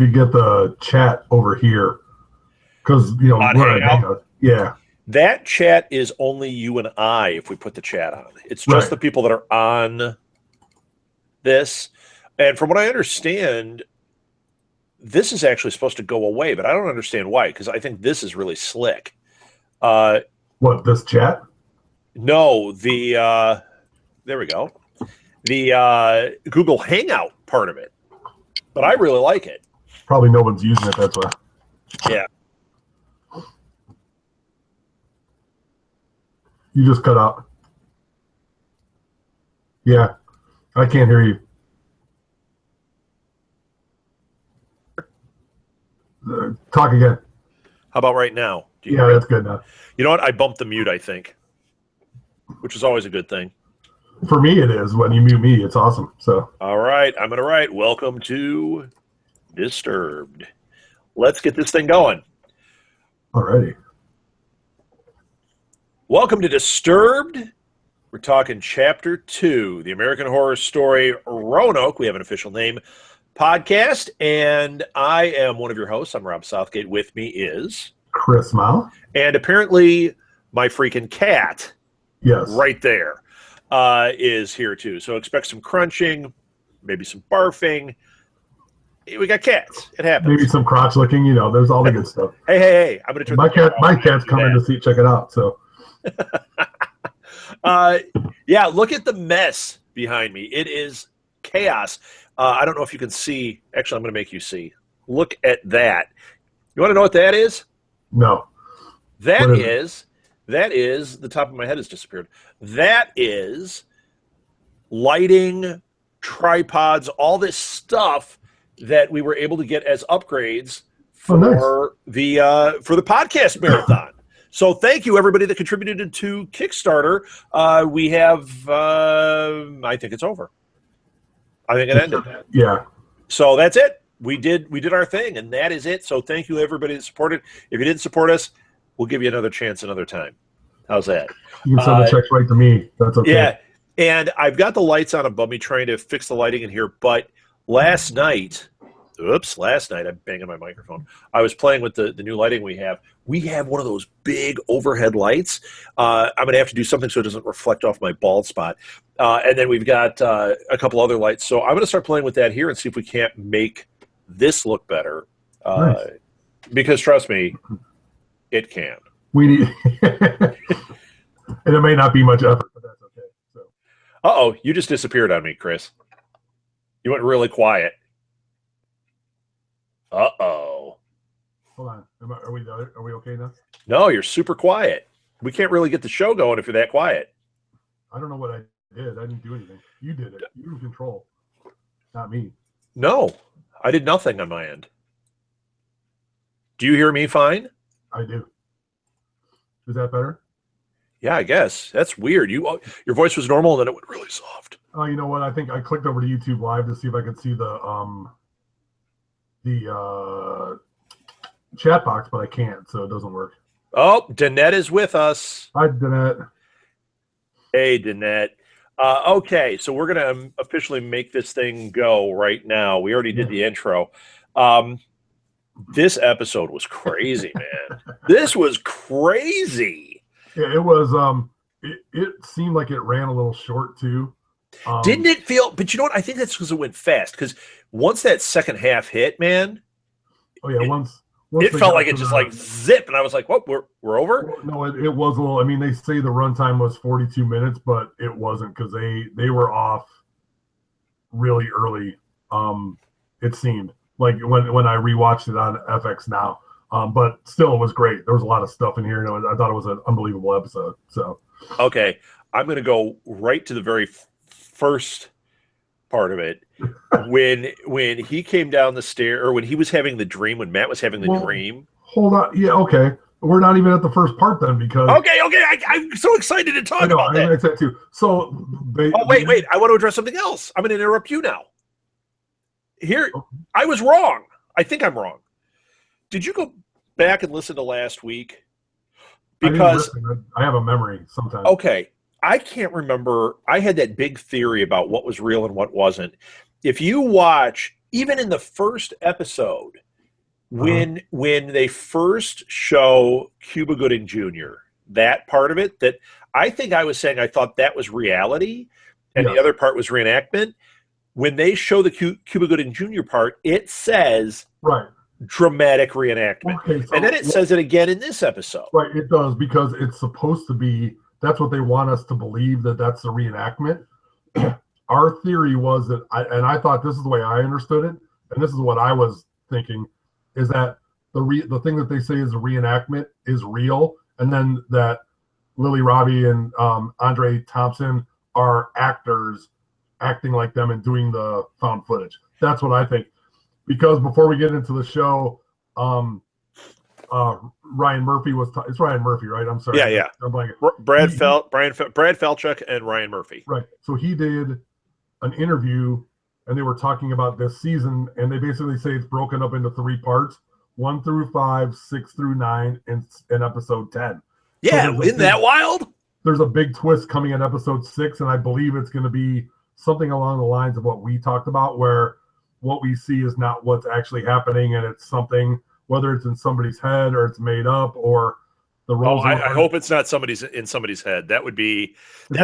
you get the chat over here because On we're on Hangout? Hangout. Yeah, That chat is only you and I if we put the chat on. It's just Right. the people that are on this. And from what I understand, this is actually supposed to go away, but I don't understand why, because I think this is really slick. What, this chat? No, there we go. The Google Hangout part of it. But I really like it. Probably no one's using it. That's why. Yeah. You just cut out. Yeah, I can't hear you. Talk again. How about right now? Do you Yeah, hear me? that's good now. You know what? I bumped the mute, I think, which is always a good thing. For me, it is. When you mute me, it's awesome. So, All right, I'm going to write, welcome to Disturbed. Let's get this thing going. alrighty. Welcome to Disturbed. We're talking Chapter 2, the American Horror Story Roanoke. We have an official name podcast, and I am one of your hosts. I'm Rob Southgate. With me is Chris Mao. And apparently my freaking cat, Yes. right there, is here too. So expect some crunching, maybe some barfing. We got cats. It happens. Maybe some crotch licking. There's all the good stuff. Hey! I'm going to turn My the cat's coming to check it out. So. Yeah, look at the mess behind me. It is chaos. I don't know if you can see. Actually, I'm going to make you see. Look at that. You want to know what that is? No. That is the top of my head has disappeared. That is lighting, tripods, all this stuff that we were able to get as upgrades for the podcast marathon. So thank you, everybody that contributed to Kickstarter. We have, I think it's over. I think it ended. Yeah. So that's it. We did our thing, and that is it. So thank you, everybody that supported. If you didn't support us, we'll give you another chance another time. How's that? You can send the checks right to me. That's okay. Yeah, and I've got the lights on above me trying to fix the lighting in here, but last night, I'm banging my microphone. I was playing with the new lighting we have. We have one of those big overhead lights. I'm going to have to do something so it doesn't reflect off my bald spot. And then we've got a couple other lights. So I'm going to start playing with that here and see if we can't make this look better. Nice. Because trust me, it can. We need, and it may not be much effort, but that's okay. So. Uh-oh, you just disappeared on me, Chris. You went really quiet. Uh-oh. Hold on. Are we okay now? No, you're super quiet. We can't really get the show going if you're that quiet. I don't know what I did. I didn't do anything. You did it. You were in control. Not me. No, I did nothing on my end. Do you hear me fine? I do. Is that better? Yeah, I guess. That's weird. Your voice was normal and then it went really soft. Oh, you know what? I think I clicked over to YouTube Live to see if I could see the chat box, but I can't, so it doesn't work. Oh, Danette is with us. Hi, Danette. Hey, Danette. Okay, so we're going to officially make this thing go right now. We already did the intro. This episode was crazy, man. This was crazy. Yeah, it was. It seemed like it ran a little short too. Didn't it feel? But you know what? I think that's because it went fast. Because once that second half hit, man. Oh yeah, once it felt like it just like zip, and I was like, "What? We're over?" No, it was a little. I mean, they say the runtime was 42 minutes, but it wasn't because they were off really early. It seemed like when I rewatched it on FX now. But still, it was great. There was a lot of stuff in here, and I thought it was an unbelievable episode. So, okay, I'm going to go right to the very first part of it when he came down the stair, or when he was having the dream, when Matt was having the dream. Hold on, yeah, okay. We're not even at the first part then, because okay, I'm so excited to talk about that. I said too. So, wait, I want to address something else. I'm going to interrupt you now. Here, okay. I was wrong. I think I'm wrong. Did you go back and listen to last week? Because I have a memory sometimes. Okay. I can't remember. I had that big theory about what was real and what wasn't. If you watch even in the first episode, when they first show Cuba Gooding Jr., that part of it, that I think I was saying I thought that was reality, and the other part was reenactment. When they show the Cuba Gooding Jr. part, it says dramatic reenactment. Okay, so, and then it says it again in this episode. Right, it does, because it's supposed to be, that's what they want us to believe, that that's a reenactment. Our theory was that, I thought this is the way I understood it, and this is what I was thinking, is that the thing that they say is a reenactment is real, and then that Lily Robbie and Andre Thompson are actors acting like them and doing the found footage. That's what I think. Because before we get into the show, Ryan Murphy was it's Ryan Murphy, right? I'm sorry. Yeah. Brad Falchuk and Ryan Murphy. Right. So he did an interview, and they were talking about this season, and they basically say it's broken up into 3 parts: 1 through 5, 6 through 9, and episode 10. Yeah, so isn't that wild? There's a big twist coming in episode 6, and I believe it's going to be something along the lines of what we talked about, where what we see is not what's actually happening, and it's something, whether it's in somebody's head or it's made up, or the roles. I hope it's not in somebody's head. That's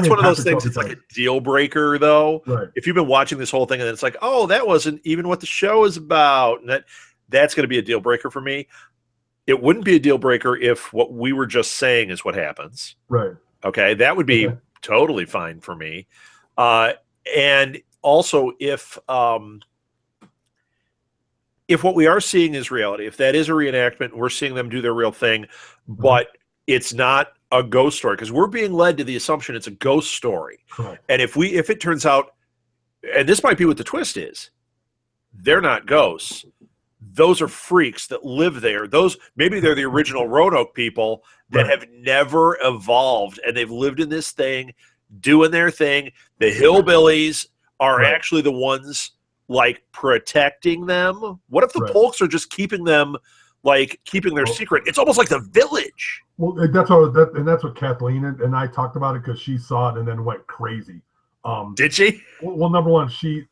one of those things. It's like a deal breaker, though. Right. If you've been watching this whole thing and it's like, oh, that wasn't even what the show is about, and that's going to be a deal breaker for me. It wouldn't be a deal breaker if what we were just saying is what happens. Right. Okay, that would be totally fine for me. And also, if what we are seeing is reality, if that is a reenactment, we're seeing them do their real thing, but it's not a ghost story, because we're being led to the assumption it's a ghost story. Correct. And if it turns out, and this might be what the twist is, they're not ghosts. Those are freaks that live there. Maybe they're the original Roanoke people that have never evolved, and they've lived in this thing, doing their thing. The hillbillies are actually the ones like protecting them. What if the Polks are just keeping them, like keeping their secret? It's almost like the Village. Well, that's what Kathleen and I talked about it, because she saw it and then went crazy. Did she? Well, number one, she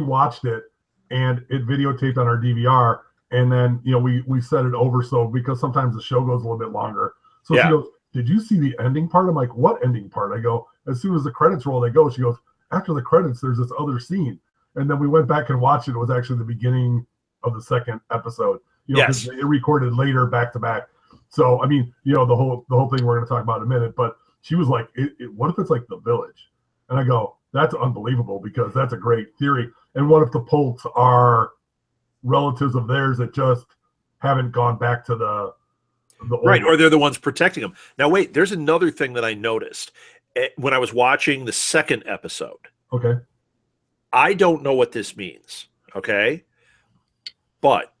watched it, and it videotaped on our DVR, and then we set it over, so because sometimes the show goes a little bit longer. So she goes, "Did you see the ending part?" I'm like, "What ending part?" I go, "As soon as the credits roll, they go." She goes, "After the credits, there's this other scene." And then we went back and watched it. It was actually the beginning of the second episode. Because it recorded later back to back. So I mean, the whole thing we're going to talk about in a minute. But she was like, "What if it's like the Village?" And I go, "That's unbelievable, because that's a great theory. And what if the Polks are relatives of theirs that just haven't gone back to the old right, or they're the ones protecting them?" Now, wait, there's another thing that I noticed when I was watching the second episode. Okay. I don't know what this means, okay? But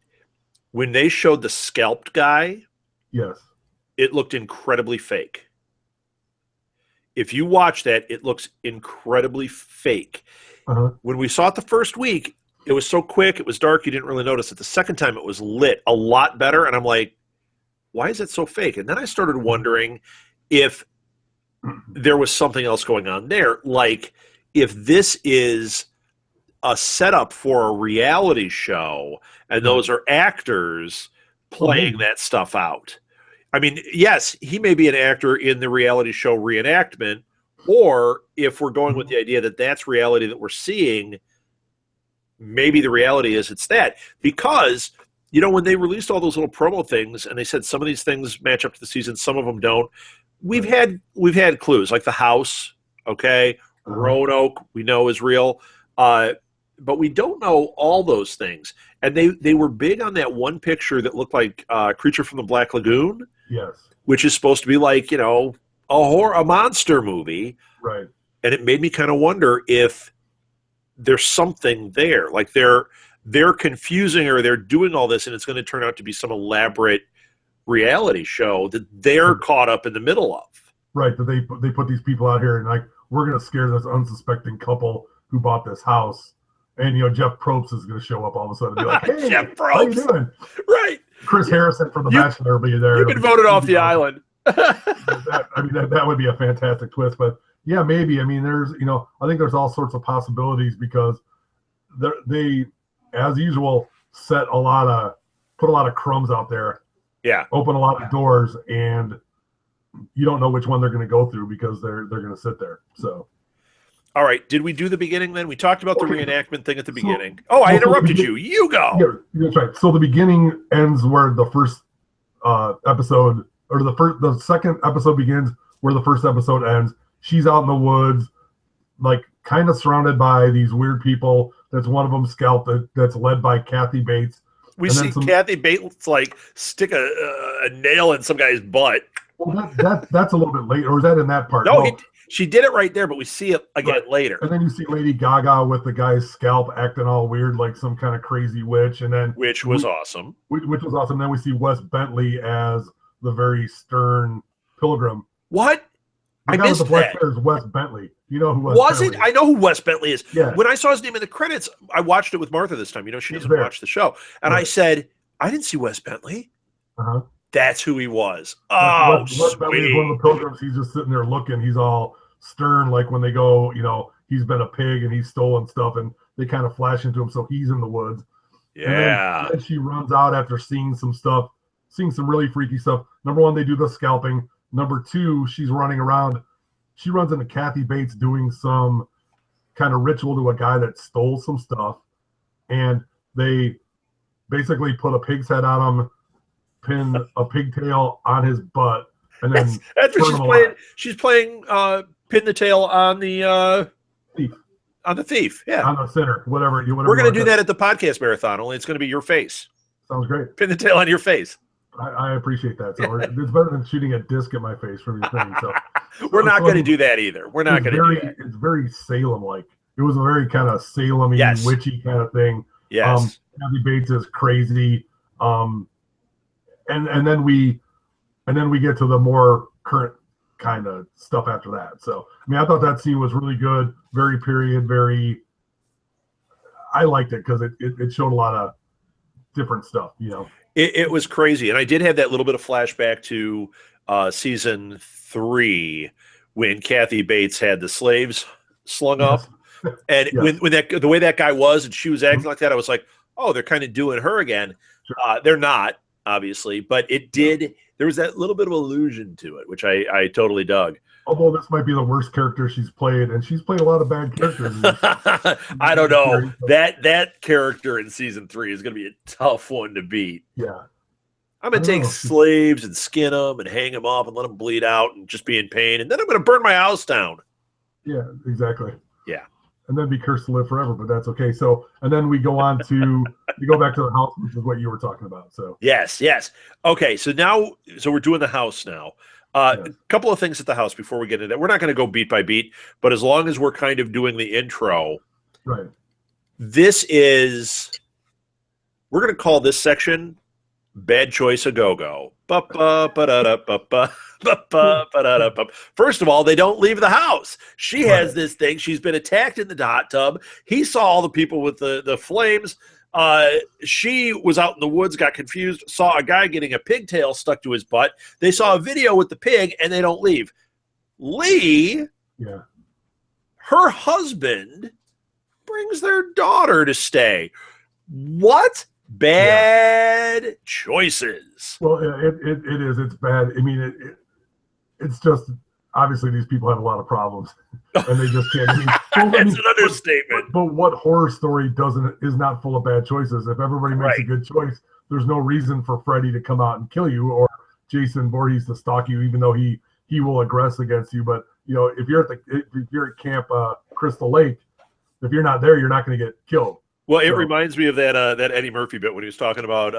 when they showed the scalped guy, it looked incredibly fake. If you watch that, it looks incredibly fake. When we saw it the first week, it was so quick, it was dark, you didn't really notice it. The second time, it was lit a lot better, and I'm like, why is it so fake? And then I started wondering if there was something else going on there, like if this is a setup for a reality show, and those are actors playing that stuff out. I mean, yes, he may be an actor in the reality show reenactment, or if we're going with the idea that that's reality that we're seeing, maybe the reality is it's that. Because, when they released all those little promo things, and they said some of these things match up to the season, some of them don't, we've had clues, like the house, okay? Roanoke, we know is real. But we don't know all those things. And they were big on that one picture that looked like Creature from the Black Lagoon. Yes. Which is supposed to be like, a monster movie. Right. And it made me kind of wonder if there's something there. Like they're confusing, or they're doing all this, and it's going to turn out to be some elaborate reality show that they're caught up in the middle of. Right. That they put these people out here, and like, we're going to scare this unsuspecting couple who bought this house. And Jeff Probst is going to show up all of a sudden and be like, "Hey, Jeff Probst. How you doing?" Right. Chris Harrison from The Bachelor will be there. You've been voted off the island. that would be a fantastic twist. But yeah, maybe. I mean, there's I think there's all sorts of possibilities, because they as usual, put a lot of crumbs out there. Yeah. Open a lot of doors, and you don't know which one they're going to go through because they're going to sit there. So. All right. Did we do the beginning then? We talked about the reenactment thing at the beginning. Oh, I interrupted you. You go. Yeah, that's right. So the beginning ends where the first episode, or the second episode begins where the first episode ends. She's out in the woods, like kind of surrounded by these weird people. That's one of them scalped. That's led by Kathy Bates. We see Kathy Bates like stick a nail in some guy's butt. Well, that's a little bit late, or is that in that part? No, she did it right there, but we see it again later. And then you see Lady Gaga with the guy's scalp acting all weird, like some kind of crazy witch. And then which was awesome. Which was awesome. Then we see Wes Bentley as the very stern pilgrim. What? I missed the black that. hair is Wes Bentley. You know who Wes Bentley is. I know who Wes Bentley is. Yeah. When I saw his name in the credits, I watched it with Martha this time. You know, she doesn't watch the show. And I said, I didn't see Wes Bentley. Uh-huh. That's who he was. Oh, Wes Bentley is one of the pilgrims. He's just sitting there looking. He's all stern, like when they go, he's been a pig and he's stolen stuff, and they kind of flash into him, so he's in the woods. Yeah. And then she runs out after seeing some really freaky stuff. Number one, they do the scalping. Number two, she's running around. She runs into Kathy Bates doing some kind of ritual to a guy that stole some stuff, and they basically put a pig's head on him, pin a pigtail on his butt, and then she's playing pin the tail on the thief. On the thief, yeah. On the sinner, whatever. We're going to do that at the podcast marathon, only it's going to be your face. Sounds great. Pin the tail on your face. I appreciate that. So it's better than shooting a disc at my face from your thing. So we're not going to do that either. We're not going to do that. It's very Salem-like. It was a very kind of Salem-y, witchy kind of thing. Yes. Kathy Bates is crazy. And then we get to the more current kind of stuff after that. So I thought that scene was really good, very period, I liked it because it showed a lot of different stuff, It was crazy. And I did have that little bit of flashback to season 3 when Kathy Bates had the slaves slung up. And when the way that guy was and she was acting like that, I was like, oh, they're kind of doing her again. Sure. They're not, obviously, but there was that little bit of allusion to it, which I totally dug. Although this might be the worst character she's played, and she's played a lot of bad characters. I don't know. That character in season 3 is going to be a tough one to beat. Yeah. I'm going to take slaves and skin them and hang them up and let them bleed out and just be in pain. And then I'm going to burn my house down. Yeah, exactly. Yeah. And then be cursed to live forever, but that's okay. So, and then we go on to, we go back to the house, which is what you were talking about. So, yes. Okay. So we're doing the house now. A couple of things at the house before we get into that. We're not going to go beat by beat, but as long as we're kind of doing the intro, right. We're going to call this section Bad Choice a Go-Go. First of all, they don't leave the house. She has this thing. She's been attacked in the hot tub. He saw all the people with the flames. She was out in the woods, got confused, saw a guy getting a pigtail stuck to his butt. They saw a video with the pig, and they don't leave. Lee, her husband, brings their daughter to stay. What? Bad choices. Well, it is. It's bad. I mean, it's just obviously these people have a lot of problems, and they just can't. That's an understatement. But what horror story is not full of bad choices? If everybody makes a good choice, there's no reason for Freddy to come out and kill you or Jason Voorhees to stalk you, even though he will aggress against you. But if you're at Camp Crystal Lake, if you're not there, you're not going to get killed. Well, it reminds me of that Eddie Murphy bit when he was talking about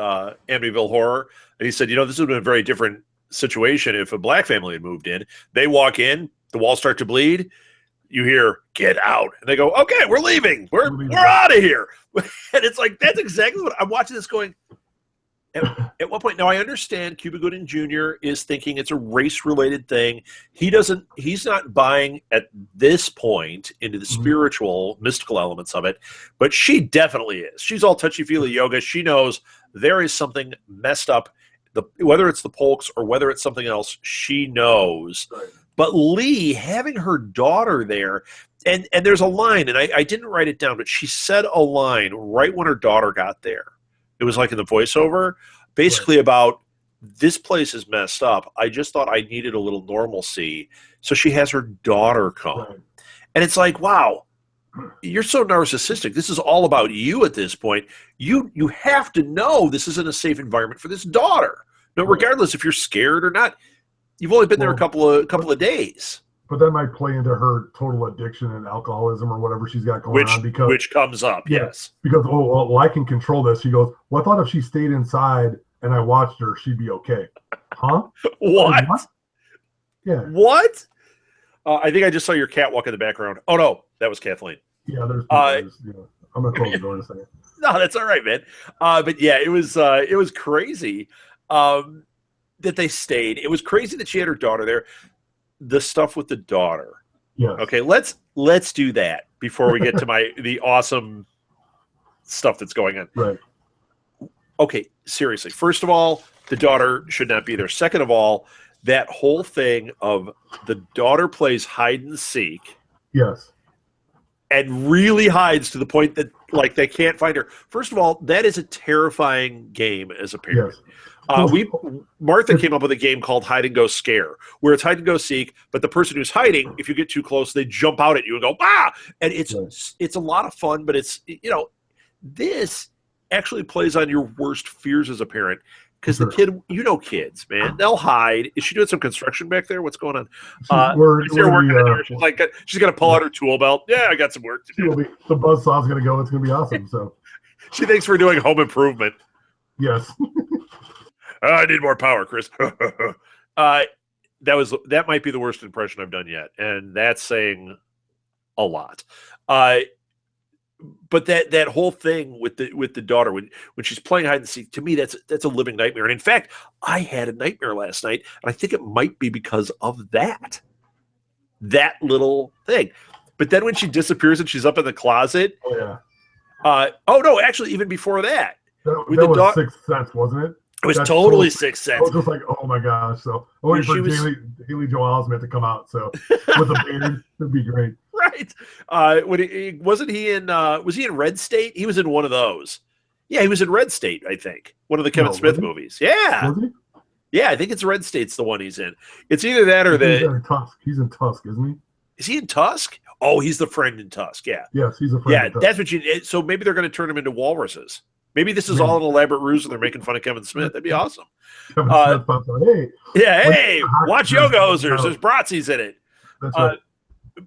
Amityville Horror. And he said, this would have been a very different situation if a black family had moved in. They walk in, the walls start to bleed. You hear, "Get out." And they go, "Okay, we're leaving. We're out of here." And it's like, that's exactly what I'm watching this going, at what point? Now, I understand Cuba Gooding Jr. is thinking it's a race-related thing. He's not buying at this point into the spiritual, mystical elements of it, but she definitely is. She's all touchy-feely yoga. She knows there is something messed up, whether it's the Polks or whether it's something else, she knows But Lee having her daughter there, and there's a line, and I didn't write it down, but she said a line right when her daughter got there. It was like in the voiceover, basically about, this place is messed up. I just thought I needed a little normalcy. So she has her daughter come. Right. And it's like, wow, you're so narcissistic. This is all about you at this point. You have to know this isn't a safe environment for this daughter. No, regardless if you're scared or not. You've only been there a couple of days. But that might play into her total addiction and alcoholism or whatever she's got going on. Which comes up, yes. Because, well, I can control this. She goes, well, I thought if she stayed inside and I watched her, she'd be okay. Huh? What? Yeah. What? I think I just saw your cat walk in the background. Oh, no. That was Kathleen. Yeah, there's I'm going to close the door in a second. No, that's all right, man. But yeah, it was crazy that they stayed. It was crazy that she had her daughter there. The stuff with the daughter. Yeah. Okay, let's do that before we get to the awesome stuff that's going on. Right. Okay, seriously. First of all, the daughter should not be there. Second of all, that whole thing of the daughter plays hide and seek. Yes. And really hides to the point that like they can't find her. First of all, that is a terrifying game as a parent. Yes. Martha came up with a game called Hide and Go Scare, where it's hide and go seek, but the person who's hiding, if you get too close, they jump out at you and go, ah! And it's a lot of fun, but it's, this actually plays on your worst fears as a parent. Because the kid, kids, man, they'll hide. Is she doing some construction back there? What's going on? She's going to pull out her tool belt. Yeah, I got some work to do. The buzzsaw's going to go. It's going to be awesome. So she thinks we're doing home improvement. Yes. I need more power, Chris. That might be the worst impression I've done yet, and that's saying a lot. But that whole thing with the daughter when she's playing hide and seek, to me that's a living nightmare. And in fact, I had a nightmare last night, and I think it might be because of that little thing. But then when she disappears and she's up in the closet, no, actually even before that, that was Sixth Sense, wasn't it? It was totally Sixth Sense. I was just like, oh my gosh! So I'm waiting for Haley Joel Osment to come out. So with a beard, it'd be great. Right. Was he in Red State? He was in one of those. Yeah, he was in Red State, I think. One of the Kevin Smith movies. Yeah. Was he? Yeah, I think it's Red State's the one he's in. It's either that or He's in Tusk. He's in Tusk, isn't he? Is he in Tusk? Oh, he's the friend in Tusk. Yeah. Yes, he's a friend. Yeah, that's what so maybe they're going to turn him into walruses. Maybe this is all an elaborate ruse and they're making fun of Kevin Smith. That'd be awesome. Kevin Smith pops out, hey. Yeah, hey, watch Yoga Hosers. There's Bratzies in it. That's right.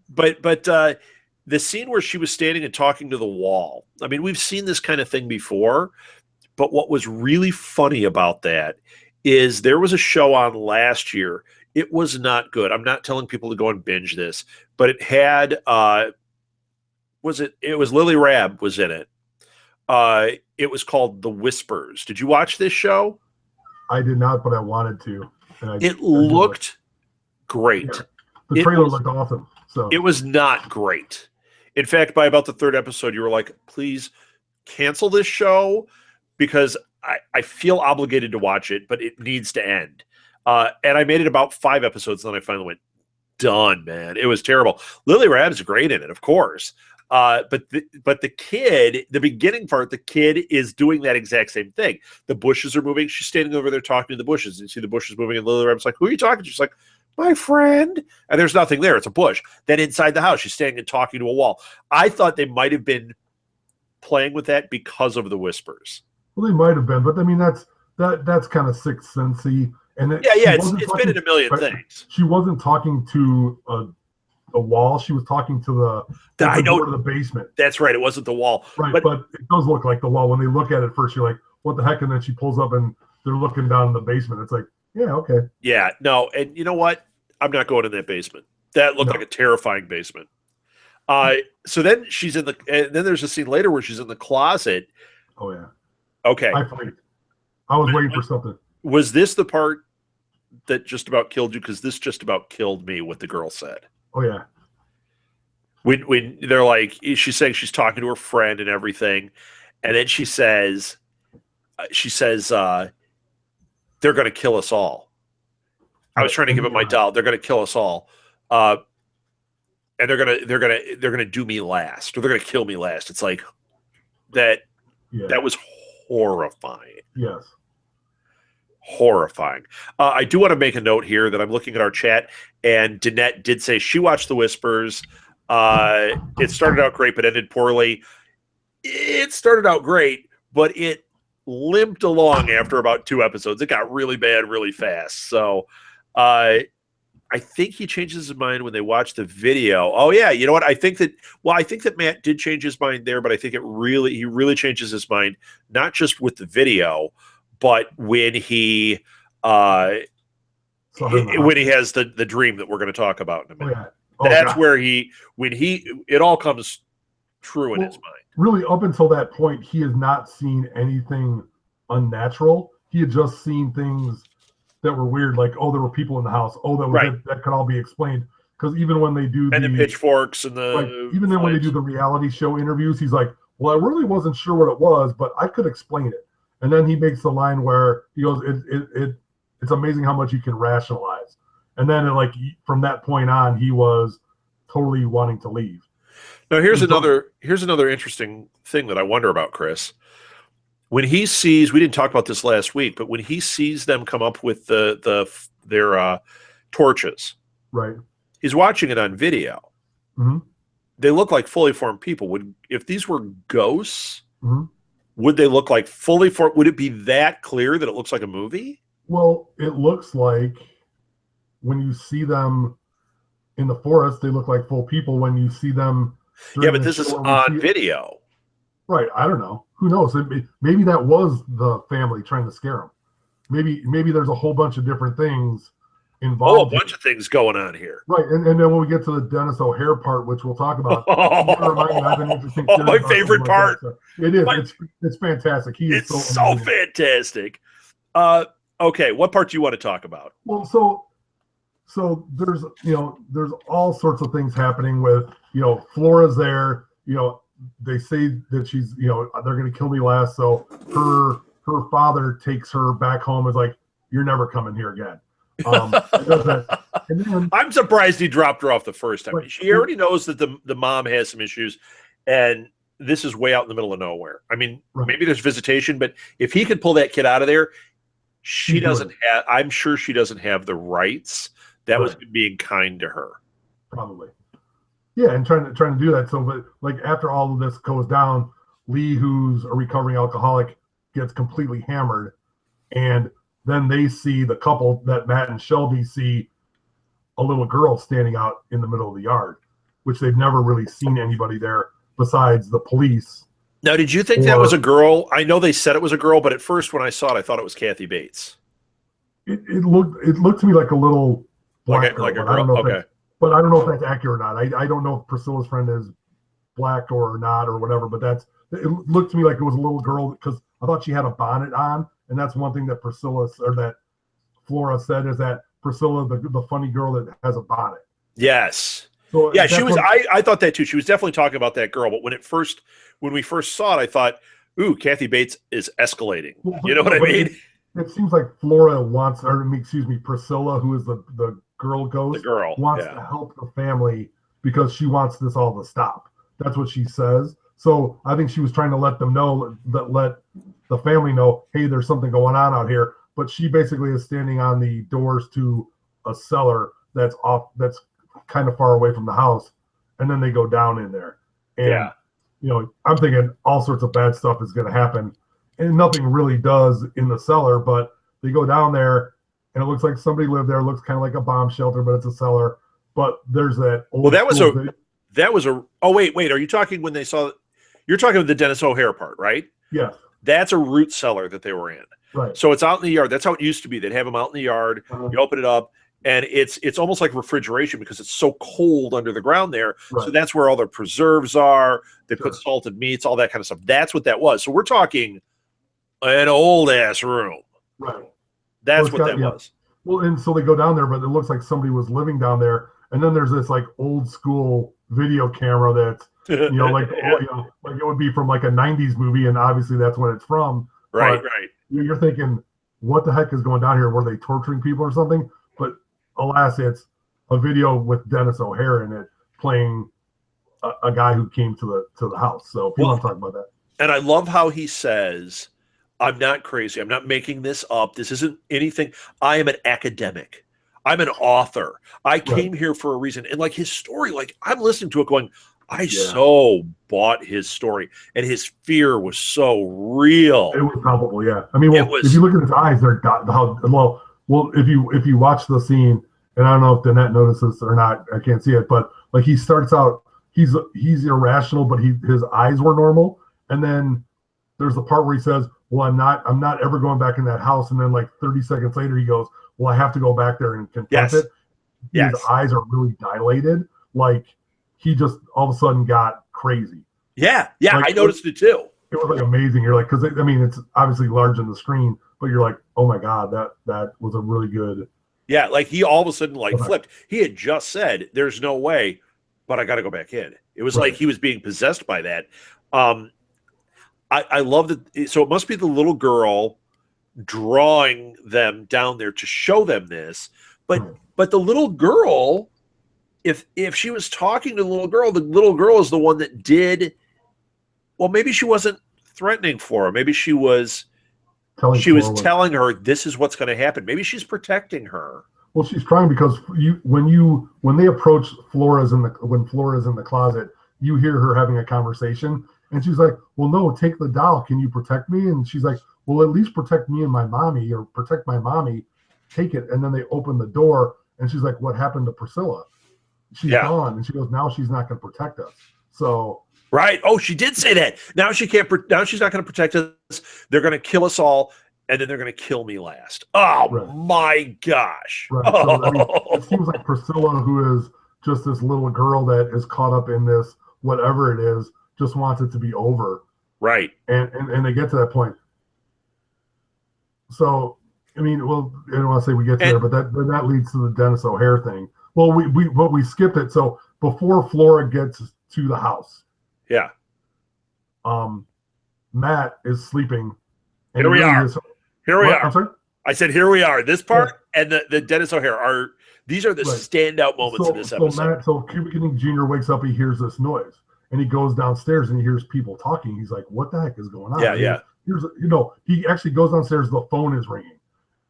But the scene where she was standing and talking to the wall, I mean, we've seen this kind of thing before, but what was really funny about that is there was a show on last year. It was not good. I'm not telling people to go and binge this, but it had, it was Lily Rabb was in it. It was called The Whispers. Did you watch this show? I did not, but I wanted to. It looked great. Yeah. The trailer looked awesome. So it was not great. In fact, by about the third episode, you were like, please cancel this show because I feel obligated to watch it, but it needs to end. And I made it about 5 episodes, and then I finally went, done, man. It was terrible. Lily Rabb's great in it, of course. But the kid, the beginning part, the kid is doing that exact same thing. The bushes are moving. She's standing over there talking to the bushes. And you see the bushes moving, and Lily Rabb's like, who are you talking to? She's like, my friend. And there's nothing there. It's a bush. Then inside the house, she's standing and talking to a wall. I thought they might have been playing with that because of the whispers. Well, they might have been, but I mean, that's kind of Sixth Sense-y. And it's been in a million things. She wasn't talking to a wall. She was talking to the door to the basement. That's right. It wasn't the wall. Right, but it does look like the wall. When they look at it first, you're like, what the heck? And then she pulls up and they're looking down in the basement. It's like, yeah, okay. Yeah, no. And you know what? I'm not going in that basement. That looked like a terrifying basement. So then she's in and then there's a scene later where she's in the closet. Oh, yeah. Okay. I was waiting for something. Was this the part that just about killed you? Because this just about killed me, what the girl said. Oh, yeah. When they're like, she's saying she's talking to her friend and everything. And then she says, they're going to kill us all. I was trying to give him my doll. They're going to kill us all, and they're gonna do me last, or they're gonna kill me last. It's like that. Yeah. That was horrifying. Yes. Horrifying. I do want to make a note here that I'm looking at our chat, and Danette did say she watched The Whispers. It started out great, but ended poorly. It started out great, but it limped along after about 2 episodes. It got really bad really fast. So I think he changes his mind when they watch the video. Oh yeah, you know what? I think that Matt did change his mind there, but I think he really changes his mind not just with the video, but when he has the dream that we're going to talk about in a minute. That's where it all comes true in his mind. Really, up until that point, he has not seen anything unnatural. He had just seen things that were weird, like, oh, there were people in the house. Oh, that could all be explained. Because even when they do the pitchforks and even then when they do the reality show interviews, he's like, well, I really wasn't sure what it was, but I could explain it. And then he makes the line where he goes, it's amazing how much you can rationalize. And then from that point on, he was totally wanting to leave. Now here's another interesting thing that I wonder about, Chris. When he sees, we didn't talk about this last week, but when he sees them come up with their torches, right? He's watching it on video. Mm-hmm. They look like fully formed people. If these were ghosts, mm-hmm. would they look like fully formed? Would it be that clear that it looks like a movie? Well, it looks like when you see them in the forest, they look like full people. When you see them, yeah, but this is on video, right? I don't know. Who knows? Maybe that was the family trying to scare them. Maybe there's a whole bunch of different things involved. Oh, a bunch of things going on here. Right, and then when we get to the Dennis O'Hare part, which we'll talk about, I have an interesting my favorite part. It is. It's fantastic. It's so fantastic. Okay, what part do you want to talk about? Well, so there's there's all sorts of things happening with Flora's there. They say that she's they're going to kill me last. So her father takes her back home. Is like, you're never coming here again. And then, I'm surprised he dropped her off the first time. Right. She already knows that the mom has some issues, and this is way out in the middle of nowhere. I mean, maybe there's visitation, but if he could pull that kid out of there, she doesn't have. I'm sure she doesn't have the rights. That was being kind to her. Probably. Yeah, and trying to do that. So, but after all of this goes down, Lee, who's a recovering alcoholic, gets completely hammered, and then they see the couple that Matt and Shelby see a little girl standing out in the middle of the yard, which they've never really seen anybody there besides the police. Now, did you think that was a girl? I know they said it was a girl, but at first when I saw it, I thought it was Kathy Bates. It looked to me like a little black girl. Like a girl. Okay. But I don't know if that's accurate or not. I don't know if Priscilla's friend is black or not or whatever, but it looked to me like it was a little girl because I thought she had a bonnet on. And that's one thing that that Flora said, is that Priscilla, the funny girl that has a bonnet. Yes. So yeah, she was. I thought that too. She was definitely talking about that girl. But when we first saw it, I thought, "Ooh, Kathy Bates is escalating." You know what I mean? It seems like Flora wants, Priscilla, who is the girl ghost, wants to help the family because she wants this all to stop. That's what she says. So I think she was trying to let them know, let the family know, hey, there's something going on out here. But she basically is standing on the doors to a cellar that's kind of far away from the house, and then they go down in there. And I'm thinking all sorts of bad stuff is going to happen, and nothing really does in the cellar. But they go down there, and it looks like somebody lived there. It looks kind of like a bomb shelter, but it's a cellar. But there's that old. Well, that was a. Oh wait. Are you talking when they saw? You're talking about the Dennis O'Hare part, right? Yeah. That's a root cellar that they were in. Right. So it's out in the yard. That's how it used to be. They'd have them out in the yard. Uh-huh. You open it up, and it's almost like refrigeration because it's so cold under the ground there. Right. So that's where all their preserves are. They put salted meats, all that kind of stuff. That's what that was. So we're talking an old ass room. Right. That's what that was. Well, and so they go down there, but it looks like somebody was living down there. And then there's this like old school video camera that's like it would be from like a 90s movie, and obviously that's when it's from. Right, but you're thinking, what the heck is going down here? Were they torturing people or something? But alas, it's a video with Dennis O'Hare in it playing a guy who came to the house. So if you want to talk about that. And I love how he says, I'm not crazy. I'm not making this up. This isn't anything. I am an academic. I'm an author. I came here for a reason. And like his story, like I'm listening to it going, I so bought his story. And his fear was so real. It was palpable, yeah. I mean, if you look at his eyes, they're if you watch the scene, and I don't know if Danette notices or not, I can't see it, but like he starts out, he's irrational, but his eyes were normal. And then there's the part where he says, well, I'm not ever going back in that house. And then like 30 seconds later, he goes, well, I have to go back there and confront it. His eyes are really dilated. Like he just all of a sudden got crazy. Yeah. Like, I noticed it too. It was like amazing. You're like, because I mean, it's obviously large on the screen, but you're like, oh my God, that was a really good. Yeah. Like he all of a sudden like flipped. He had just said, there's no way, but I got to go back in. It was like he was being possessed by that. I love that. So it must be the little girl drawing them down there to show them this. But the little girl, if she was talking to the little girl is the one that did. Well, maybe she wasn't threatening for her. Maybe she was telling her this is what's going to happen. Maybe she's protecting her. Well, she's trying because when they approach when Flora's in the closet, you hear her having a conversation. And she's like, well, no, take the doll. Can you protect me? And she's like, well, at least protect me and my mommy, or protect my mommy. Take it. And then they open the door, and she's like, what happened to Priscilla? She's gone. And she goes, now she's not going to protect us. So. Right. Oh, she did say that. Now she can't. Now she's not going to protect us. They're going to kill us all, and then they're going to kill me last. Oh, my gosh. Right. So, I mean, it seems like Priscilla, who is just this little girl that is caught up in this, whatever it is, just wants it to be over. Right. And they get to that point. So, I mean, well, I don't want to say we get to there, but that leads to the Dennis O'Hare thing. Well, we skipped it. So before Flora gets to the house. Yeah. Matt is sleeping. Here we are. Here we are. I'm sorry? I said, here we are. This part and the Dennis O'Hare these are the standout moments in this episode. So Cuba Gooding Jr. wakes up, he hears this noise. And he goes downstairs and he hears people talking. He's like, what the heck is going on? Yeah. He actually goes downstairs. The phone is ringing.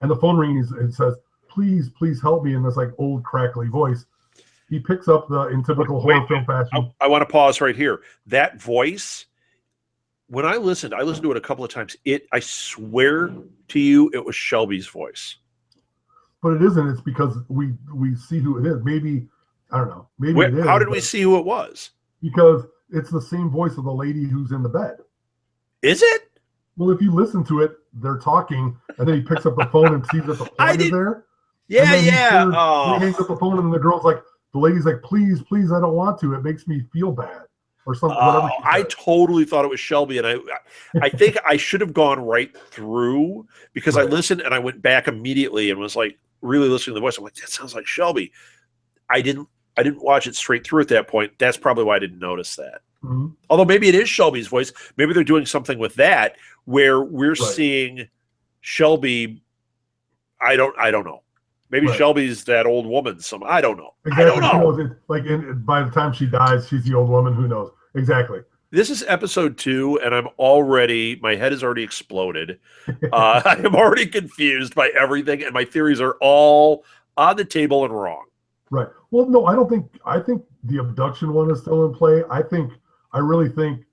And the phone rings and says, please help me, in this like old crackly voice. He picks up in typical horror film fashion. I want to pause right here. That voice, when I listened to it a couple of times. I swear to you, it was Shelby's voice. But it isn't. It's because we see who it is. Maybe, I don't know. Maybe it is. How did we see who it was? Because it's the same voice of the lady who's in the bed. Is it? Well, if you listen to it, they're talking, and then he picks up the phone and sees that the phone is there. Yeah. He hangs up the phone, and the girl's like, the lady's like, please, I don't want to. It makes me feel bad. Or something. Whatever. I totally thought it was Shelby, and I think I should have gone right through because I listened and I went back immediately and was like really listening to the voice. I'm like, that sounds like Shelby. I didn't watch it straight through at that point. That's probably why I didn't notice that. Mm-hmm. Although maybe it is Shelby's voice. Maybe they're doing something with that where we're seeing Shelby. I don't know. Maybe Shelby's that old woman. I don't know. Exactly. I don't know. By the time she dies, she's the old woman. Who knows? Exactly. This is episode 2, and my head has already exploded. I am already confused by everything, and my theories are all on the table and wrong. Right. Well, no, I think the abduction one is still in play. I really think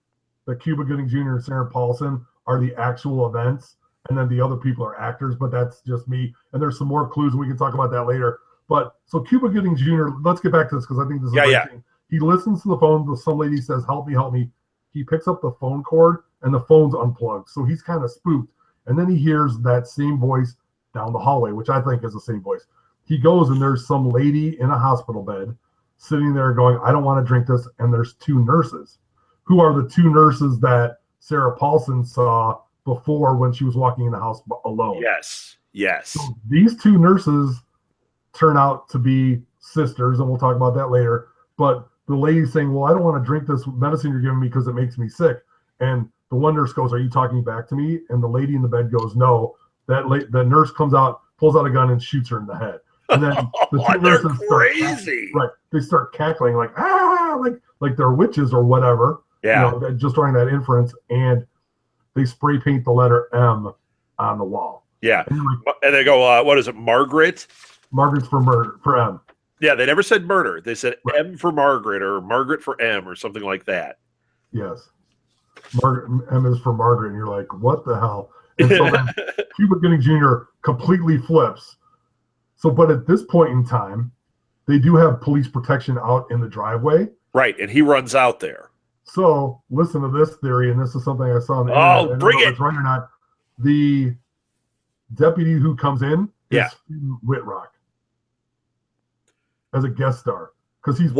that Cuba Gooding Jr. and Sarah Paulson are the actual events, and then the other people are actors, but that's just me. And there's some more clues, and we can talk about that later. But so Cuba Gooding Jr., let's get back to this because I think this is a great thing. He listens to the phone. Some lady says, help me. He picks up the phone cord, and the phone's unplugged. So he's kind of spooked. And then he hears that same voice down the hallway, which I think is the same voice. He goes, and there's some lady in a hospital bed sitting there going, I don't want to drink this. And there's 2 nurses who are the 2 nurses that Sarah Paulson saw before when she was walking in the house alone. Yes. So these 2 nurses turn out to be sisters, and we'll talk about that later. But the lady's saying, well, I don't want to drink this medicine you're giving me because it makes me sick. And the one nurse goes, are you talking back to me? And the lady in the bed goes, no. The nurse comes out, pulls out a gun, and shoots her in the head. And then the two They're nurses crazy. they start cackling like like they're witches or whatever. Yeah. Just drawing that inference, and they spray paint the letter M on the wall. Yeah. And they go, what is it, Margaret? Margaret's for murder, for M. Yeah, they never said murder. They said M for Margaret or Margaret for M or something like that. Yes. M is for Margaret, and you're like, what the hell? And so then Cuba Gooding Jr. completely flips. So, but at this point in time, they do have police protection out in the driveway. Right, and he runs out there. So, listen to this theory, and this is something I saw on the internet. Oh, I don't bring know if it! it's right or not. The deputy who comes in is Whitrock as a guest star because he's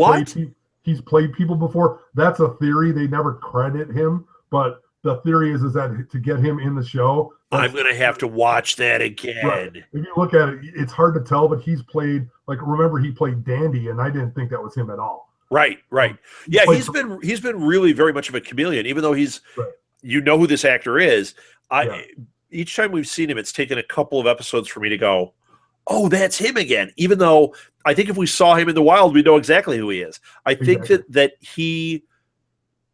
played people before. That's a theory. They never credit him, but the theory is that to get him in the show. I'm going to have to watch that again. Right. If you look at it, it's hard to tell, but he's played, like, remember he played Dandy, and I didn't think that was him at all. Right. Yeah, he's been really very much of a chameleon, even though he's, you know who this actor is. Each time we've seen him, it's taken a couple of episodes for me to go, oh, that's him again. Even though I think if we saw him in the wild, we know exactly who he is. I think that he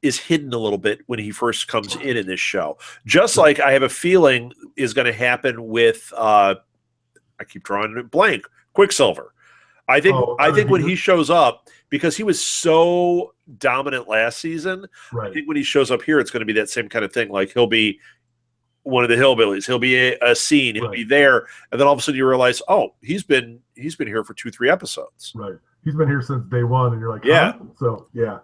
is hidden a little bit when he first comes in this show. Just like I have a feeling is going to happen with, I keep drawing a blank, Quicksilver. I think when he shows up, because he was so dominant last season, I think when he shows up here, it's going to be that same kind of thing. Like he'll be one of the hillbillies. He'll be a scene. He'll be there, and then all of a sudden you realize, oh, he's been here for 2-3 episodes. Right. He's been here since day one, and you're like, yeah. Huh? So yeah,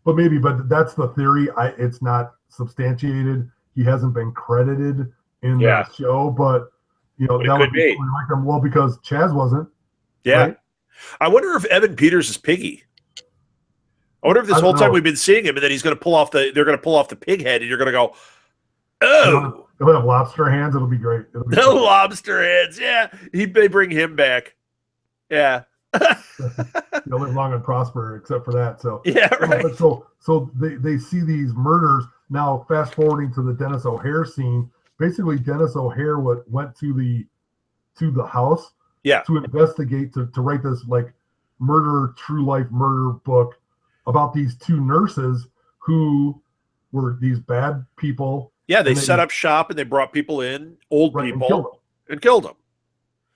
but that's the theory. It's not substantiated. He hasn't been credited in the show, but that would be like him. Well, because Chaz wasn't. Yeah. Right? I wonder if Evan Peters is Piggy. I wonder if this whole time we've been seeing him, and then they're going to pull off the pig head, and you're going to go, oh. He'll have lobster hands. It'll be great. Lobster hands. Yeah. They bring him back. Yeah. He'll live long and prosper, except for that. So yeah, right. So they see these murders. Now, fast forwarding to the Dennis O'Hare scene, basically Dennis O'Hare went to the house to investigate, to write this like true life murder book about these two nurses who were these bad people. Yeah, they set up shop and they brought people in, old people, and killed them.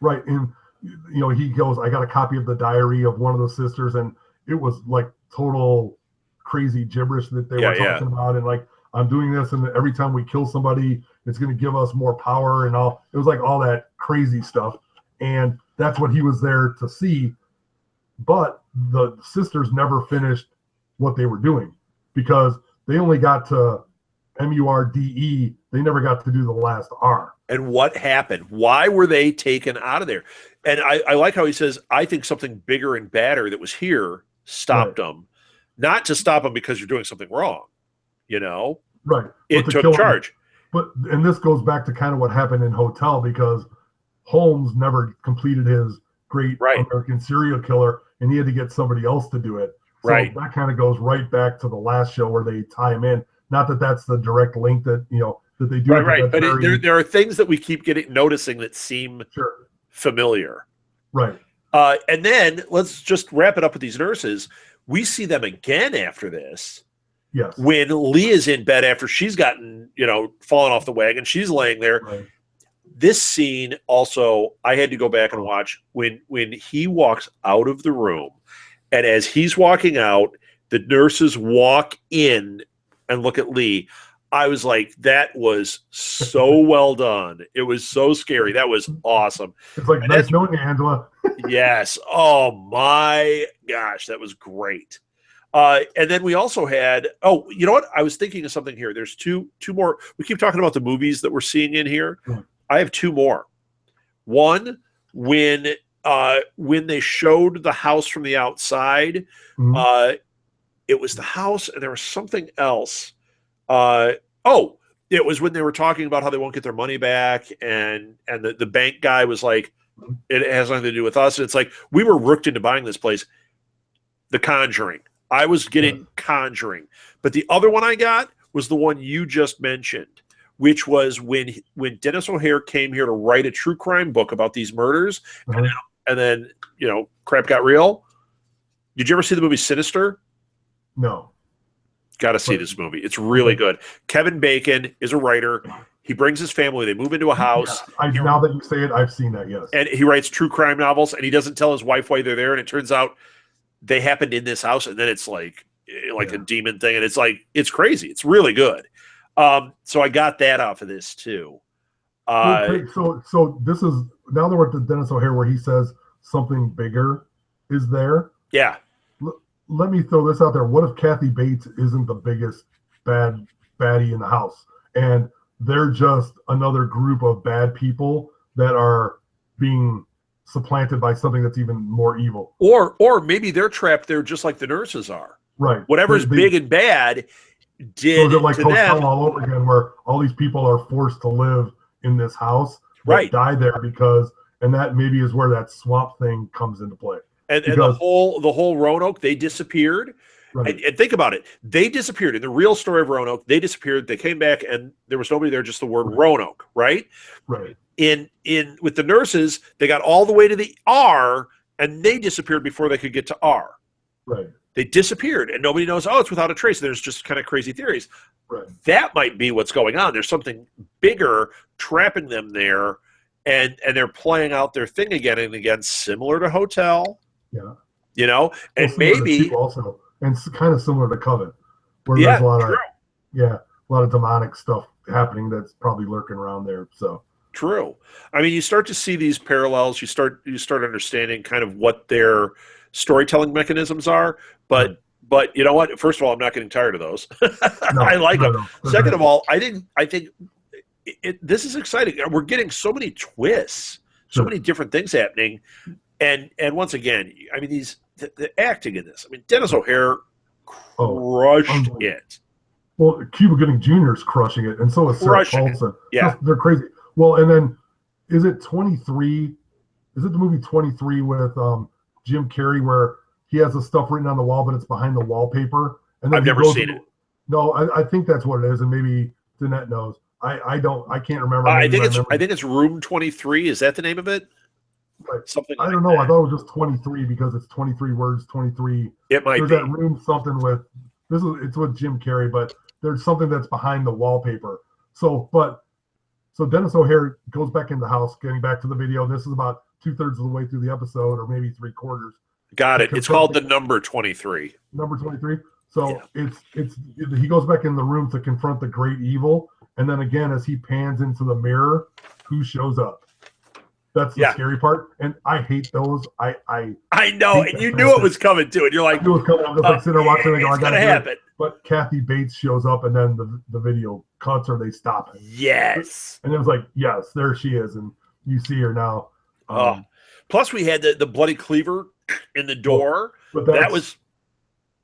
Right. And, he goes, I got a copy of the diary of one of the sisters, and it was like total crazy gibberish that they were talking about. And like, I'm doing this, and every time we kill somebody, it's going to give us more power and all. It was like all that crazy stuff. And that's what he was there to see. But the sisters never finished what they were doing because they only got to MURDE. They never got to do the last R. And what happened? Why were they taken out of there? And I like how he says, I think something bigger and badder that was here stopped them. Not to stop them because you're doing something wrong. Right. It took charge. And this goes back to kind of what happened in Hotel, because Holmes never completed his great American serial killer, and he had to get somebody else to do it. So that kind of goes right back to the last show where they tie him in. Not that that's the direct link that that they do. Right. But there are things that we keep noticing that seem familiar. Right. And then let's just wrap it up with these nurses. We see them again after this. Yes. When Lee is in bed after she's gotten, fallen off the wagon, she's laying there. Right. This scene also, I had to go back and watch when he walks out of the room, and as he's walking out, the nurses walk in and look at Lee. I was like, that was so well done. It was so scary. That was awesome. It's like, nice knowing you, Angela. Yes. Oh my gosh, that was great. And then we also had, you know what? I was thinking of something here. There's two more. We keep talking about the movies that we're seeing in here. Mm-hmm. I have two more. One, when they showed the house from the outside, it was the house, and there was something else. It was when they were talking about how they won't get their money back, and the bank guy was like, it has nothing to do with us. And it's like, we were rooked into buying this place. The Conjuring. I was getting Conjuring. But the other one I got was the one you just mentioned, which was when Dennis O'Hare came here to write a true crime book about these murders. And and then crap got real. Did you ever see the movie Sinister? No. Got to see this movie. It's really good. Kevin Bacon is a writer. He brings his family. They move into a house. Yeah, now that you say it, I've seen that, yes. And he writes true crime novels, and he doesn't tell his wife why they're there. And it turns out they happened in this house, and then it's like a demon thing. And it's crazy. It's really good. So I got that off of this too. So this is, now that we're at the Dennis O'Hare where he says something bigger is there. Yeah. Let me throw this out there. What if Kathy Bates isn't the biggest baddie in the house, and they're just another group of bad people that are being supplanted by something that's even more evil? Or maybe they're trapped there just like the nurses are. Right. Whatever's big and bad did so like to Hotel them. all over again, where all these people are forced to live in this house, right? Die there because, and that maybe is where that swamp thing comes into play. And the whole Roanoke, they disappeared. Right. And think about it. They disappeared. In the real story of Roanoke, they disappeared. They came back and there was nobody there, just the word Roanoke, right? Right. In with the nurses, they got all the way to the R and they disappeared before they could get to R. Right. They disappeared and nobody knows, it's without a trace. There's just kind of crazy theories. Right. That might be what's going on. There's something bigger trapping them there, and they're playing out their thing again and again, similar to Hotel. Yeah. And maybe also, and it's kind of similar to Coven, where there's a lot of a lot of demonic stuff happening that's probably lurking around there. So true. I mean, you start to see these parallels. You start understanding kind of what their storytelling mechanisms are. But you know what? First of all, I'm not getting tired of those. I like them. No. Second of all, I think this is exciting. We're getting so many twists, so many different things happening. And once again, I mean, the acting in this. I mean, Dennis O'Hare crushed it. Well, Cuba Gooding Jr. is crushing it, and so is Sarah Paulson. Yeah, they're crazy. Well, and then is it 23? Is it the movie 23 with Jim Carrey where he has the stuff written on the wall, but it's behind the wallpaper? And then I've never seen it. No, I think that's what it is, and maybe Danette knows. I can't remember. I think it's Room 23. Is that the name of it? Right. Something I don't know. I thought it was just 23 because it's 23 words, 23. It might There's be. that room something with it's with Jim Carrey, but there's something that's behind the wallpaper. So Dennis O'Hare goes back in the house, getting back to the video. This is about 2/3 of the way through the episode, or maybe 3/4. Got it. It's called the number 23. Number 23. So he goes back in the room to confront the great evil, and then again, as he pans into the mirror, who shows up? That's the scary part, and I hate those. I know, and you knew it was coming too, and you're like, I knew it was coming. I'm just like sitting there watching it. It's gonna happen. But Kathy Bates shows up, and then the video cuts, or they stop it. Yes, and it was like, yes, there she is, and you see her now. Plus, we had the bloody cleaver in the door. But that was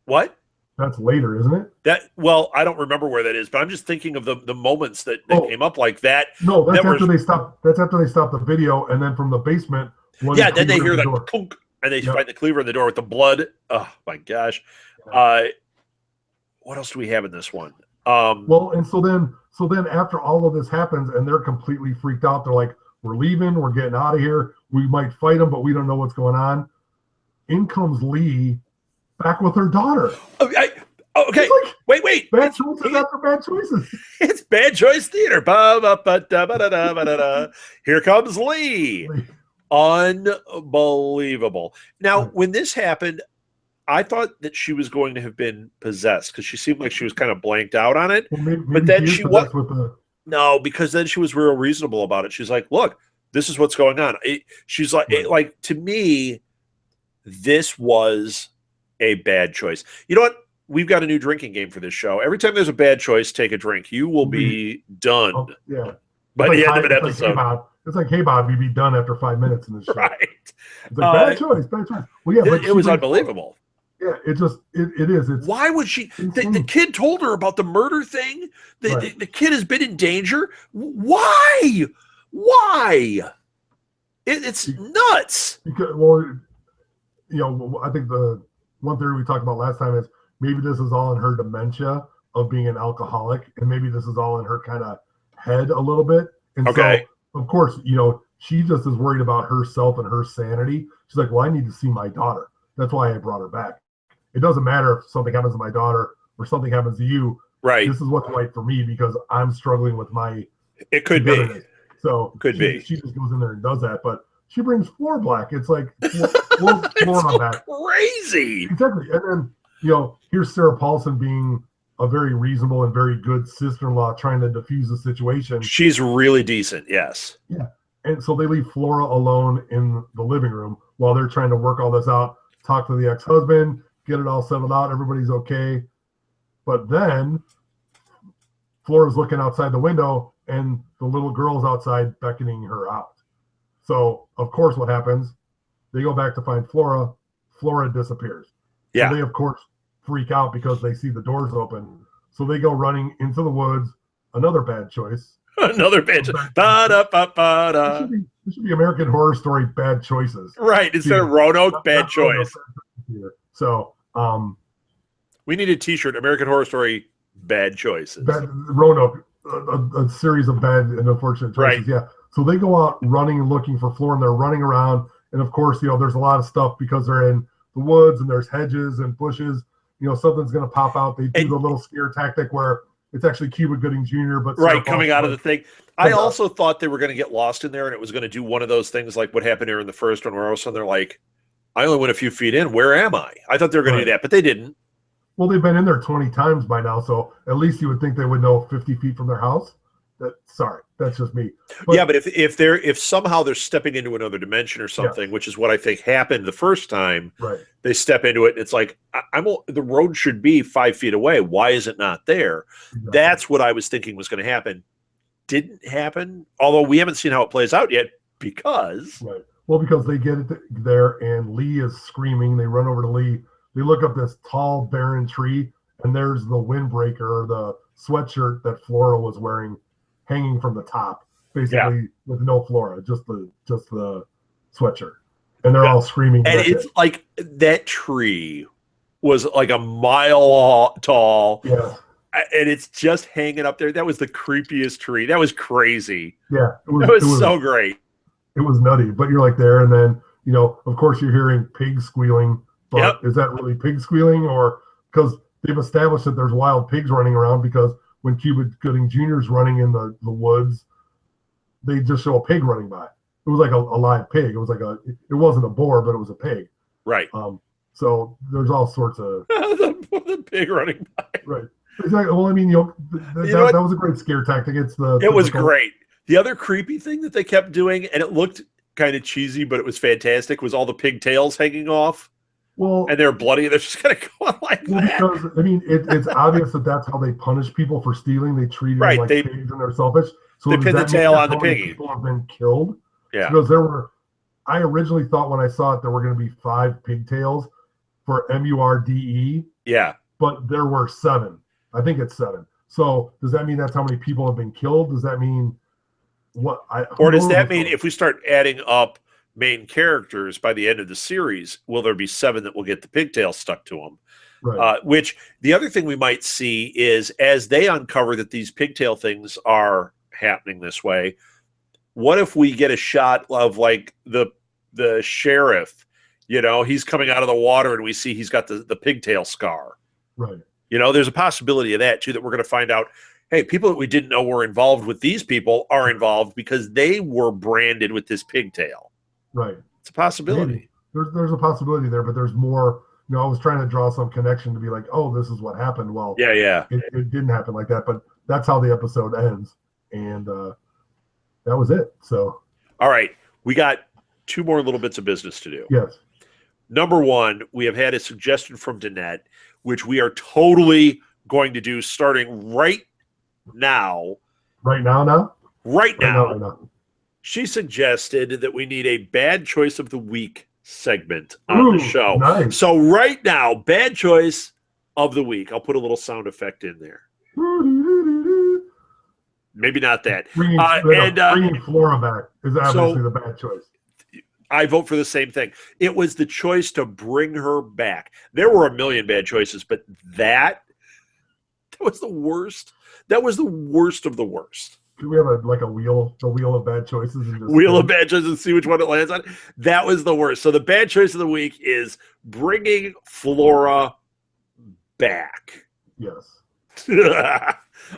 what? That's later, isn't it? I don't remember where that is, but I'm just thinking of the moments that came up like that. No, that's after they stop. That's after they stop the video, and then from the basement. Then they hear the clunk, and they find the cleaver in the door with the blood. Oh my gosh! What else do we have in this one? And so then after all of this happens, and they're completely freaked out. They're like, "We're leaving. We're getting out of here. We might fight them, but we don't know what's going on." In comes Lee. Back with her daughter. Okay. Like, wait. Bad choices after bad choices. It's Bad Choice Theater. Here comes Lee. Unbelievable. Now, when this happened, I thought that she was going to have been possessed because she seemed like she was kind of blanked out on it. Well, maybe but then she was no, because then she was real reasonable about it. She's like, "Look, this is what's going on." She's like, like to me, this was a bad choice. You know what? We've got a new drinking game for this show. Every time there's a bad choice, take a drink. You will be done. Oh, yeah. By the end of an episode. It's like, hey, Bob, you'd be done after 5 minutes in this show. Right. It's like, bad choice. Well, yeah, it was unbelievable. Yeah, it is. Why would she? The kid told her about the murder thing. The kid has been in danger. Why? It's nuts. Because, I think the one theory we talked about last time is maybe this is all in her dementia of being an alcoholic, and maybe this is all in her kind of head a little bit. And so of course, she just is worried about herself and her sanity. She's like, well, I need to see my daughter. That's why I brought her back. It doesn't matter if something happens to my daughter or something happens to you. Right. This is what's right for me because I'm struggling with my. It could be. So she just goes in there and does that, but she brings Floor back. It's like Floor on that. Crazy. Exactly. And then, here's Sarah Paulson being a very reasonable and very good sister-in-law trying to diffuse the situation. She's really decent, yes. Yeah. And so they leave Flora alone in the living room while they're trying to work all this out, talk to the ex-husband, get it all settled out. Everybody's okay. But then Flora's looking outside the window and the little girl's outside beckoning her out. So, of course, what happens? They go back to find Flora. Flora disappears. Yeah. So they, of course, freak out because they see the doors open. So they go running into the woods. Another bad choice. Another bad choice. Ba-da-ba-ba-da. This should be American Horror Story bad choices. Right. Instead of Roanoke, bad choice. So, we need a T-shirt, American Horror Story, bad choices. Roanoke, a series of bad and unfortunate choices. Right. Yeah. So they go out running and looking for Flora, and they're running around. And, of course, there's a lot of stuff because they're in the woods and there's hedges and bushes. Something's going to pop out. They do the little scare tactic where it's actually Cuba Gooding Jr., but coming out of the thing. I also thought they were going to get lost in there, and it was going to do one of those things like what happened here in the first one, where all of a sudden they're like, I only went a few feet in. Where am I? I thought they were going to do that, but they didn't. Well, they've been in there 20 times by now, so at least you would think they would know 50 feet from their house. Sorry, that's just me. But if somehow they're stepping into another dimension or something, which is what I think happened the first time, right? They step into it, and it's like the road should be 5 feet away. Why is it not there? Exactly. That's what I was thinking was going to happen. Didn't happen. Although we haven't seen how it plays out yet because because they get it there and Lee is screaming. They run over to Lee. They look up this tall, barren tree, and there's the windbreaker or the sweatshirt that Flora was wearing hanging from the top, basically with no Flora, just the sweatshirt. And they're all screaming. And it's like that tree was like a mile tall. Yeah. And it's just hanging up there. That was the creepiest tree. That was crazy. Yeah. It was so great. It was nutty. But you're like there, and then, of course you're hearing pigs squealing. But is that really pig squealing? Or because they've established that there's wild pigs running around because when Cuba Gooding Jr. is running in the woods, they just show a pig running by. It was like a live pig. It was like it wasn't a boar, but it was a pig. Right. So there's all sorts of the pig running by. Right. Exactly. Well, I mean, that was a great scare tactic. It was great. The other creepy thing that they kept doing, and it looked kind of cheesy, but it was fantastic, was all the pigtails hanging off. Well, and they're bloody. They're just kind of going like that. Because I mean, it's obvious that that's how they punish people for stealing. They treat them like pigs and they're selfish. So they pin the tail on the piggy. People have been killed. Yeah. Because I originally thought when I saw it there were going to be 5 pigtails for MURDE. Yeah. But there were 7. I think it's 7. So does that mean that's how many people have been killed? Does that mean what? Or does that mean if we start adding up main characters by the end of the series, will there be 7 that will get the pigtail stuck to them? Right. Which the other thing we might see is as they uncover that these pigtail things are happening this way, what if we get a shot of like the sheriff, he's coming out of the water and we see he's got the pigtail scar. Right. There's a possibility of that too, that we're going to find out, hey, people that we didn't know were involved with these people are involved because they were branded with this pigtail. Right. It's a possibility. There's a possibility there, but there's more. I was trying to draw some connection to be like, oh, this is what happened. Well, yeah. It didn't happen like that, but that's how the episode ends. And that was it. So. All right. We got 2 more little bits of business to do. Yes. Number 1, we have had a suggestion from Danette, which we are totally going to do starting right now. Right now? Right now. She suggested that we need a bad choice of the week segment on the show. Nice. So right now, bad choice of the week. I'll put a little sound effect in there. Maybe not that. Bringing Flora back is obviously the bad choice. I vote for the same thing. It was the choice to bring her back. There were a million bad choices, but that was the worst. That was the worst of the worst. Could we have a wheel, the wheel of bad choices, and just Wheel of bad choices and see which one it lands on? That was the worst. So the bad choice of the week is bringing Flora back. Yes.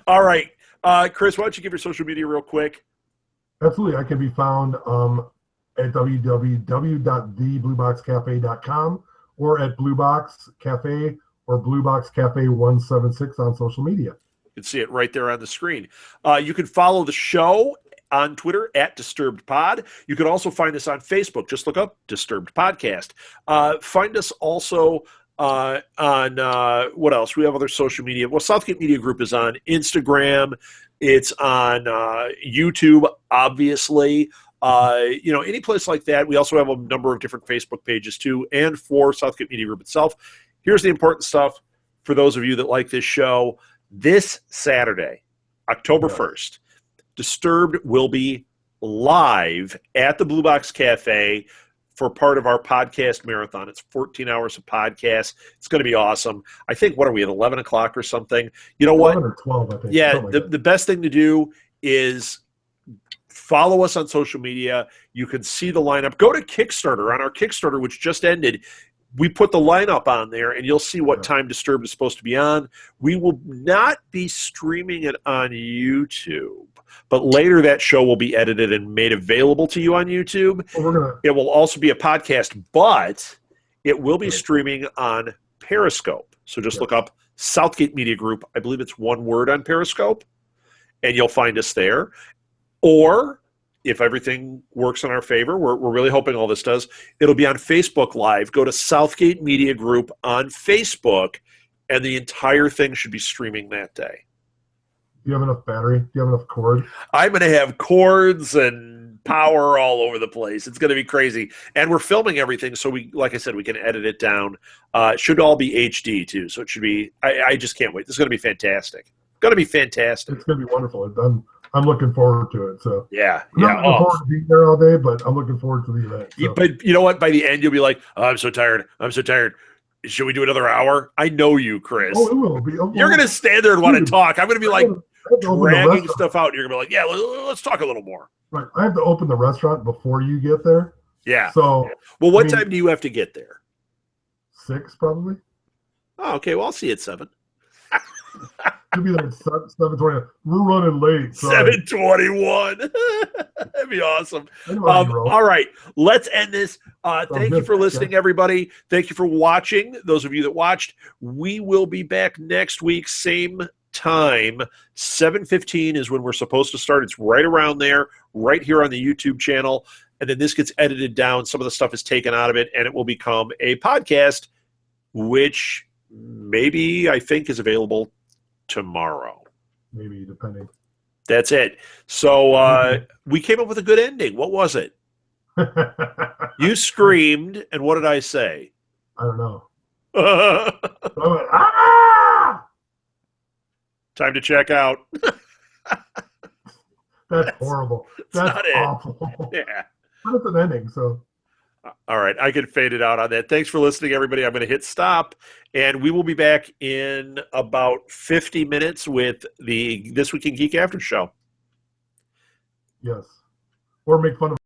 All right. Chris, why don't you give your social media real quick? Absolutely. I can be found at www.theblueboxcafe.com or at Bluebox Cafe or Bluebox Cafe 176 on social media. You can see it right there on the screen. You can follow the show on Twitter at Disturbed Pod. You can also find us on Facebook. Just look up Disturbed Podcast. Find us also on what else? We have other social media. Well, Southgate Media Group is on Instagram. It's on YouTube, obviously. Any place like that. We also have a number of different Facebook pages too, and for Southgate Media Group itself. Here's the important stuff for those of you that like this show. This Saturday, October 1st, Disturbed will be live at the Blue Box Cafe for part of our podcast marathon. It's 14 hours of podcast. It's going to be awesome. I think, what are we, at 11 o'clock or something? You know what? 11 or 12, I think. Yeah, the best thing to do is follow us on social media. You can see the lineup. Go to Kickstarter. On our Kickstarter, which just ended, we put the lineup on there, and you'll see what time Disturbed is supposed to be on. We will not be streaming it on YouTube, but later that show will be edited and made available to you on YouTube. It will also be a podcast, but it will be streaming on Periscope. So just look up Southgate Media Group. I believe it's one word on Periscope, and you'll find us there. Or if everything works in our favor, we're really hoping all this does, it'll be on Facebook Live. Go to Southgate Media Group on Facebook, and the entire thing should be streaming that day. Do you have enough battery? Do you have enough cord? I'm going to have cords and power all over the place. It's going to be crazy. And we're filming everything, so like I said, we can edit it down. It should all be HD, too, so it should be – I just can't wait. This is going to be fantastic. Going to be fantastic. It's going to be wonderful. I'm looking forward to it. So I'm not looking forward to being there all day, but I'm looking forward to the event. So. But you know what? By the end, you'll be like, oh, I'm so tired. Should we do another hour? I know you, Chris. Oh, it will be. You're going to stand there and want to talk. I'm going to be like dragging stuff out. And you're going to be like, yeah, let's talk a little more. Right. I have to open the restaurant before you get there. Yeah. So, well, what time do you have to get there? 6, probably. Oh, okay. Well, I'll see you at 7. Could be there at 7:20. We're running late. 7:21. That'd be awesome. All right, let's end this. Thank you for listening, everybody. Thank you for watching. Those of you that watched, we will be back next week, same time. 7:15 is when we're supposed to start. It's right around there, right here on the YouTube channel. And then this gets edited down. Some of the stuff is taken out of it, and it will become a podcast, which maybe I think is available tomorrow. Maybe, depending. That's it. So we came up with a good ending. What was it? You screamed, and what did I say? I don't know. Time to check out. That's horrible. That's awful. Yeah. But it's an ending, so. All right, I can fade it out on that. Thanks for listening, everybody. I'm going to hit stop, and we will be back in about 50 minutes with the This Week in Geek After Show. Yes. Or make fun of